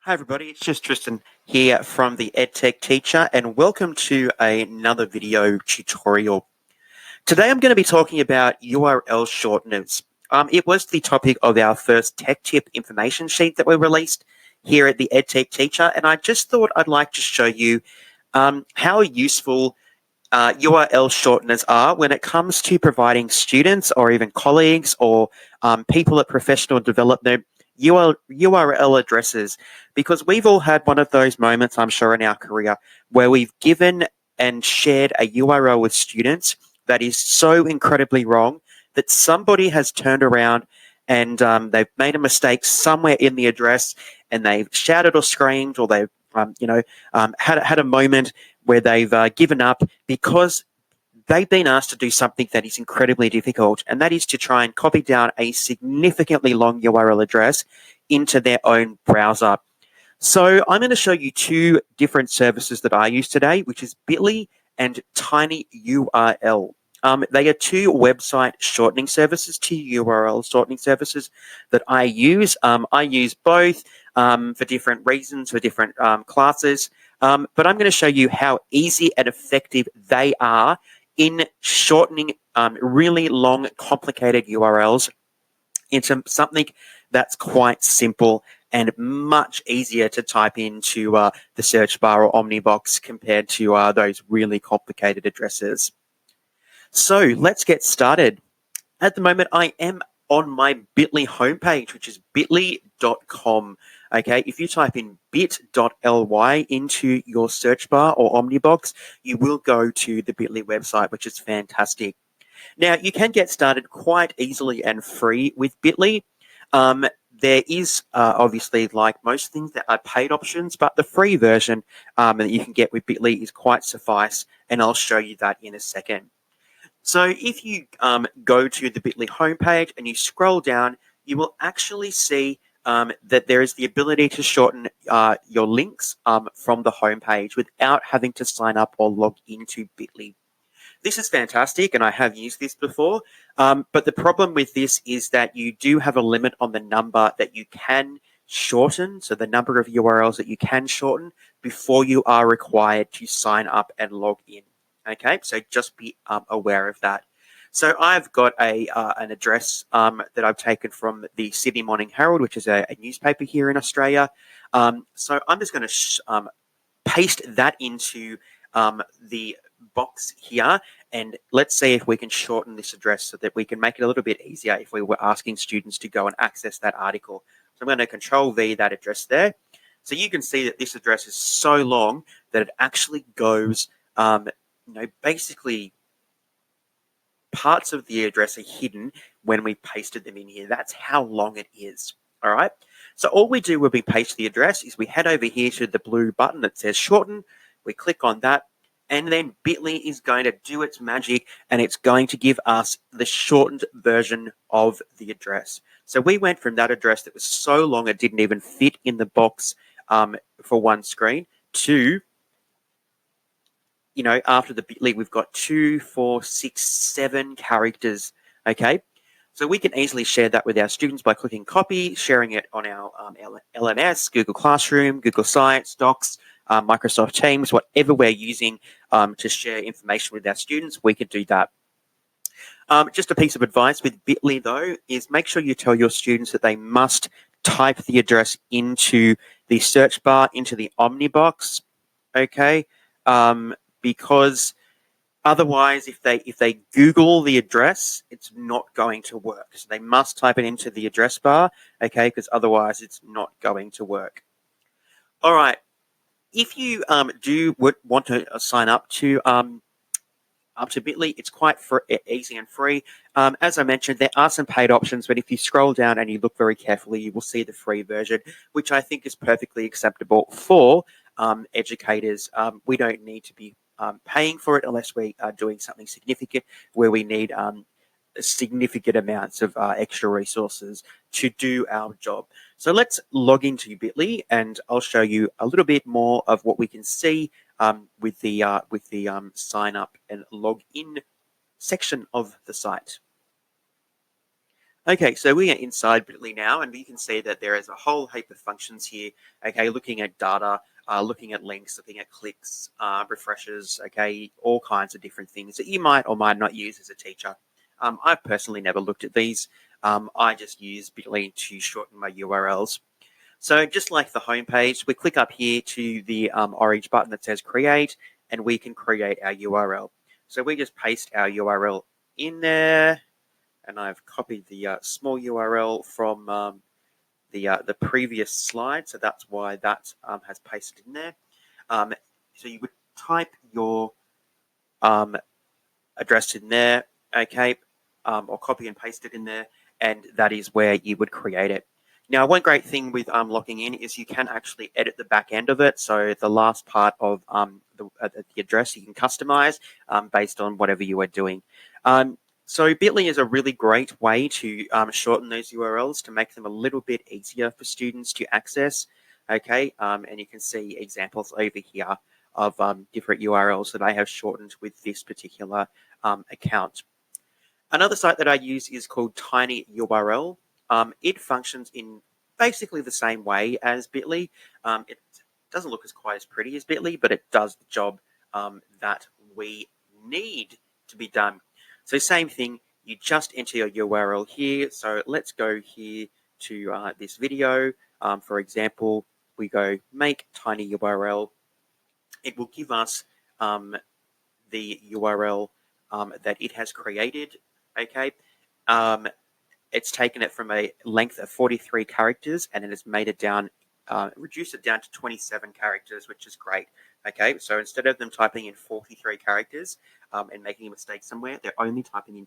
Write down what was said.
Hi everybody, it's just Tristan here from the EdTech Teacher and welcome to another video tutorial. Today I'm going to be talking about URL shorteners. It was the topic of our first tech tip information sheet that we released here at the EdTech Teacher, and I just thought I'd like to show you how useful URL shorteners are when it comes to providing students or even colleagues or people at professional development URL addresses, because we've all had one of those moments, I'm sure, in our career where we've given and shared a URL with students that is so incredibly wrong that somebody has turned around and they've made a mistake somewhere in the address and they've shouted or screamed or they've had a moment where they've given up because they've been asked to do something that is incredibly difficult, and that is to try and copy down a significantly long URL address into their own browser. So I'm going to show you two different services that I use today, which is Bitly and tinyurl. They are two website shortening services, two URL shortening services that I use. I use both for different reasons, for different classes, but I'm going to show you how easy and effective they are in shortening really long, complicated URLs into something that's quite simple and much easier to type into the search bar or Omnibox compared to those really complicated addresses. So let's get started. At the moment, I am on my Bitly homepage, which is bitly.com. Okay, if you type in bit.ly into your search bar or Omnibox, you will go to the Bitly website, which is fantastic. Now, you can get started quite easily and free with Bitly. There is obviously, like most things, there are paid options, but the free version that you can get with Bitly is quite suffice, and I'll show you that in a second. So if you go to the Bitly homepage and you scroll down, you will actually see that there is the ability to shorten your links from the homepage without having to sign up or log into Bitly. This is fantastic, and I have used this before, but the problem with this is that you do have a limit on the number that you can shorten, so the number of URLs that you can shorten before you are required to sign up and log in. Okay, so just be aware of that. So I've got an address that I've taken from the Sydney Morning Herald, which is a newspaper here in Australia. So I'm just going to paste that into the box here, and let's see if we can shorten this address so that we can make it a little bit easier if we were asking students to go and access that article. So I'm going to Control V that address there. So you can see that this address is so long that it actually goes basically parts of the address are hidden when we pasted them in here. That's how long it is. All right. So all we do when we paste the address is we head over here to the blue button that says shorten. We click on that, and then Bitly is going to do its magic, and it's going to give us the shortened version of the address. So we went from that address that was so long it didn't even fit in the box for one screen to, after the Bitly, we've got 2, 4, 6, 7 characters, okay? So we can easily share that with our students by clicking copy, sharing it on our LMS, Google Classroom, Google Sites, Docs, Microsoft Teams, whatever we're using to share information with our students, we could do that. Just a piece of advice with Bitly, though, is make sure you tell your students that they must type the address into the search bar, into the Omnibox, okay? Because otherwise, if they Google the address, it's not going to work. So they must type it into the address bar, okay? Because otherwise, it's not going to work. All right. If you would want to sign up to Bitly, it's quite easy and free. As I mentioned, there are some paid options, but if you scroll down and you look very carefully, you will see the free version, which I think is perfectly acceptable for educators. We don't need to be paying for it unless we are doing something significant where we need significant amounts of extra resources to do our job. So let's log into Bitly, and I'll show you a little bit more of what we can see with the sign up and log in section of the site. Okay, so we are inside Bitly now, and you can see that there is a whole heap of functions here. Okay, looking at data, looking at links, looking at clicks, refreshes. Okay, all kinds of different things that you might or might not use as a teacher. I've personally never looked at these. I just use Bitly to shorten my URLs. So just like the home page, we click up here to the orange button that says create, and we can create our URL. So we just paste our URL in there, and I've copied the small URL from the previous slide, so that's why that has pasted in there. So you would type your um, address in there, okay, or copy and paste it in there, and that is where you would create it. Now, one great thing with logging in is you can actually edit the back end of it. So the last part of the address you can customize based on whatever you are doing. So Bitly is a really great way to shorten those URLs to make them a little bit easier for students to access. Okay, and you can see examples over here of different URLs that I have shortened with this particular account. Another site that I use is called Tiny URL. It functions in basically the same way as Bitly. It doesn't look as quite as pretty as Bitly, but it does the job that we need to be done. So same thing, you just enter your URL here. So let's go here to this video. For example, we go make tiny URL. It will give us the URL that it has created. Okay, it's taken it from a length of 43 characters and it has made it down, reduced it down to 27 characters, which is great. Okay, so instead of them typing in 43 characters and making a mistake somewhere, they're only typing in